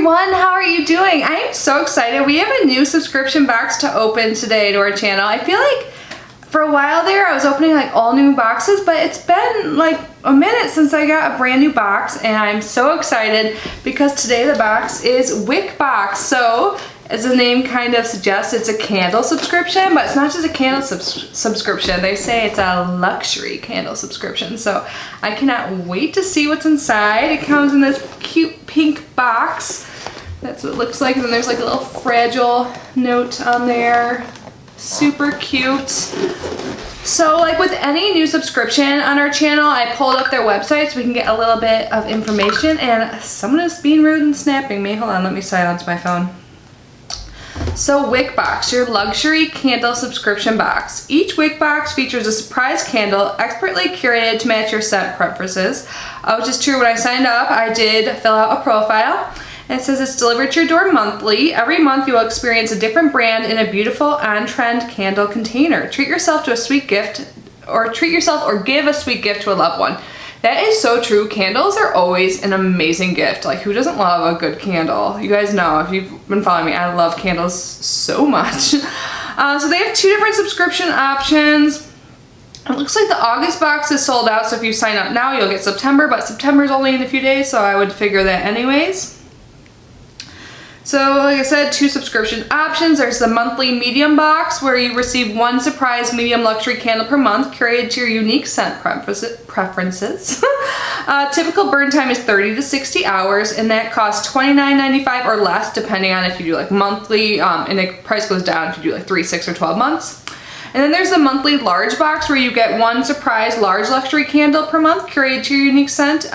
everyone, how are you doing? I am so excited. We have a new subscription box to open today to our channel. I feel like for a while there I was opening like all new boxes, but it's been like a minute since I got a brand new box, and I'm so excited because today the box is Wickbox. So as the name kind of suggests, it's a candle subscription, but it's not just a candle subscription. They say it's a luxury candle subscription. So I cannot wait to see what's inside. It comes in this cute pink box. That's what it looks like. And then there's like a little fragile note on there. Super cute. So like with any new subscription on our channel, I pulled up their website so we can get a little bit of information, and someone is being rude and snapping me. Hold on, let me silence my phone. So Wickbox, your luxury candle subscription box. Each Wickbox features a surprise candle expertly curated to match your scent preferences, which is true. When I signed up, I did fill out a profile, and it says it's delivered to your door monthly. Every month you will experience a different brand in a beautiful on-trend candle container. Treat yourself to a sweet gift, or give a sweet gift to a loved one. That is so true. Candles are always an amazing gift. Like, who doesn't love a good candle? You guys know, if you've been following me, I love candles so much. So they have two different subscription options. It looks like the August box is sold out, so if you sign up now, you'll get September, but September is only in a few days, so I would figure that anyways. So like I said, two subscription options. There's the monthly medium box, where you receive one surprise medium luxury candle per month curated to your unique scent preferences. Typical burn time is 30 to 60 hours, and that costs $29.95 or less, depending on if you do like monthly, and the price goes down if you do like 3, 6, or 12 months. And then there's the monthly large box, where you get one surprise large luxury candle per month curated to your unique scent.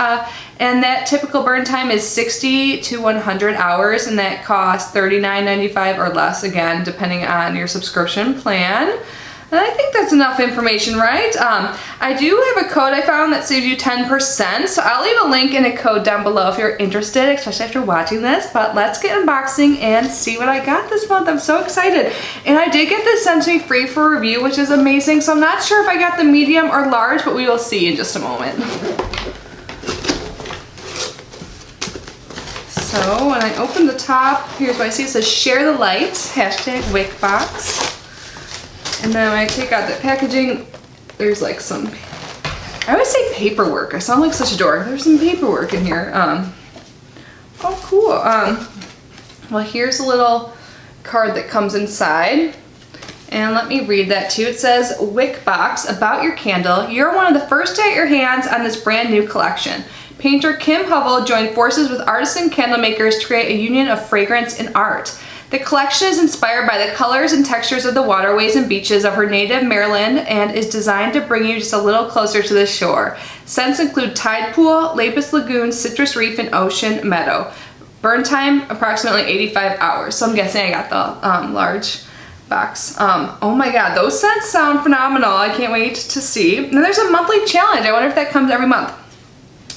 And that typical burn time is 60 to 100 hours, and that costs $39.95 or less, again, depending on your subscription plan. And I think that's enough information, right? I do have a code I found that saves you 10%, so I'll leave a link and a code down below if you're interested, especially after watching this. But let's get unboxing and see what I got this month. I'm so excited. And I did get this sent to me free for review, which is amazing. So I'm not sure if I got the medium or large, but we will see in just a moment. So when I open the top, here's what I see. It says share the light, hashtag Wickbox. And then when I take out the packaging, there's like some, I always say paperwork. I sound like such a dork. There's some paperwork in here. Oh, cool. Well, here's a little card that comes inside. And let me read that to you. It says, Wickbox, about your candle. You're one of the first to get your hands on this brand new collection. Painter Kim Hovell joined forces with artisan candle makers to create a union of fragrance and art. The collection is inspired by the colors and textures of the waterways and beaches of her native Maryland, and is designed to bring you just a little closer to the shore. Scents include Tide Pool, Lapis Lagoon, Citrus Reef, and Ocean Meadow. Burn time, approximately 85 hours. So I'm guessing I got the large box. Oh my god, those scents sound phenomenal. I can't wait to see. And then there's a monthly challenge. I wonder if that comes every month.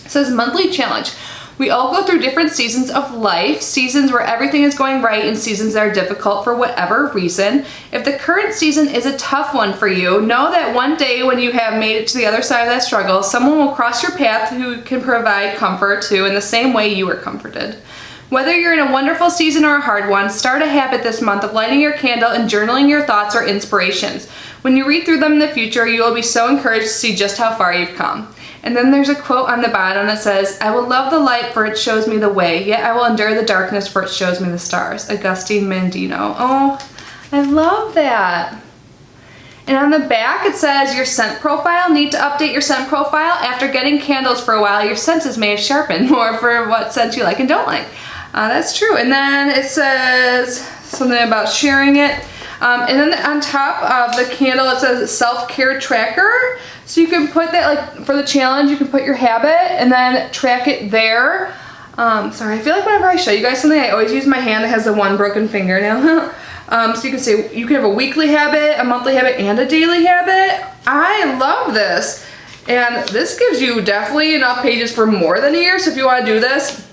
It says monthly challenge. We all go through different seasons of life, seasons where everything is going right and seasons that are difficult for whatever reason. If the current season is a tough one for you, know that one day when you have made it to the other side of that struggle, someone will cross your path who can provide comfort to in the same way you were comforted. Whether you're in a wonderful season or a hard one, start a habit this month of lighting your candle and journaling your thoughts or inspirations. When you read through them in the future, you will be so encouraged to see just how far you've come. And then there's a quote on the bottom that says, I will love the light for it shows me the way, yet I will endure the darkness for it shows me the stars. Augustine Mandino. Oh, I love that. And on the back it says your scent profile. Need to update your scent profile? After getting candles for a while, your senses may have sharpened more for what scents you like and don't like. That's true. And then it says something about sharing it. And then on top of the candle it says self-care tracker. So you can put that, like for the challenge, you can put your habit and then track it there. Sorry, I feel like whenever I show you guys something, I always use my hand that has the one broken fingernail. So you can say, you can have a weekly habit, a monthly habit, and a daily habit. I love this. And this gives you definitely enough pages for more than a year. So if you want to do this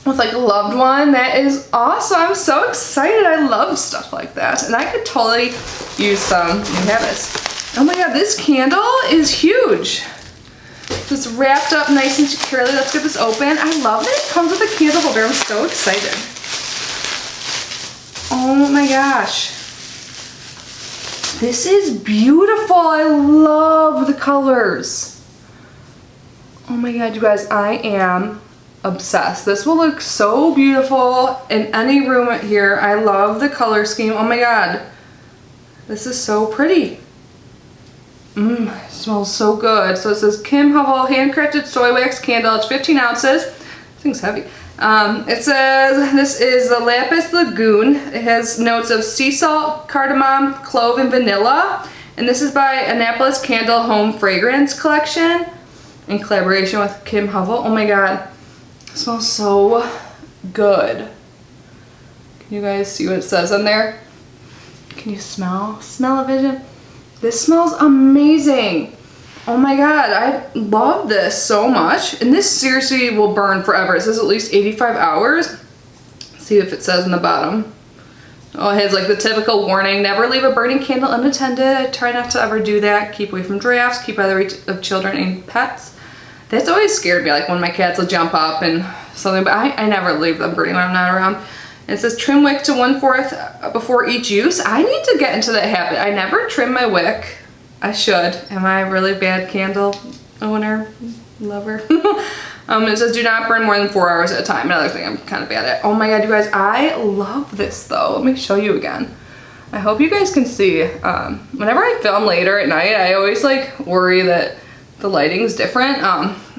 with like a loved one, that is awesome. I'm so excited. I love stuff like that. And I could totally use some new habits. Oh my god, this candle is huge. Just wrapped up nice and securely. Let's get this open. I love that it comes with a candle holder. I'm so excited. Oh my gosh. This is beautiful. I love the colors. Oh my god, you guys, I am obsessed. This will look so beautiful in any room here. I love the color scheme. Oh my god. This is so pretty. It smells so good. So it says Kim Hubble handcrafted soy wax candle. It's 15 ounces. This thing's heavy. It says this is the Lapis Lagoon. It has notes of sea salt, cardamom, clove, and vanilla. And this is by Annapolis Candle Home Fragrance Collection in collaboration with Kim Hubble. Oh my god. It smells so good. Can you guys see what it says on there? Can you smell a vision? This smells amazing. Oh my god, I love this so much. And this seriously will burn forever. It says at least 85 hours. Let's see if it says in the bottom. Oh, it has like the typical warning, never leave a burning candle unattended. I try not to ever do that. Keep away from drafts, keep out of the reach of children and pets. That's always scared me, like when my cats will jump up and something, but I never leave them burning when I'm not around. It says trim wick to 1/4 before each use. I need to get into that habit. I never trim my wick. I should. Am I a really bad candle owner, lover? It says do not burn more than 4 hours at a time. Another thing I'm kind of bad at. Oh my god, you guys, I love this though. Let me show you again. I hope you guys can see. Whenever I film later at night, I always like worry that the lighting's different.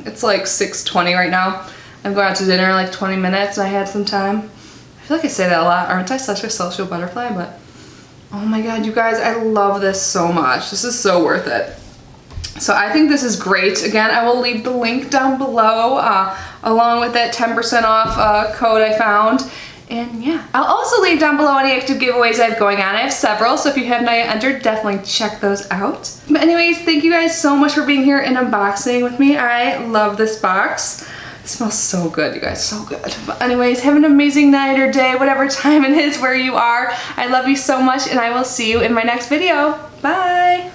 It's like 6:20 right now. I'm going out to dinner in like 20 minutes and I had some time. I feel like I say that a lot. Aren't I such a social butterfly? But oh my god, you guys, I love this so much. This is so worth it. So I think this is great. Again, I will leave the link down below along with that 10% off code I found. And yeah, I'll also leave down below any active giveaways I have going on. I have several, so if you have not yet entered, definitely check those out. But anyways, thank you guys so much for being here and unboxing with me. I love this box. It smells so good, you guys, so good. But anyways, have an amazing night or day, whatever time it is where you are. I love you so much, and I will see you in my next video. Bye!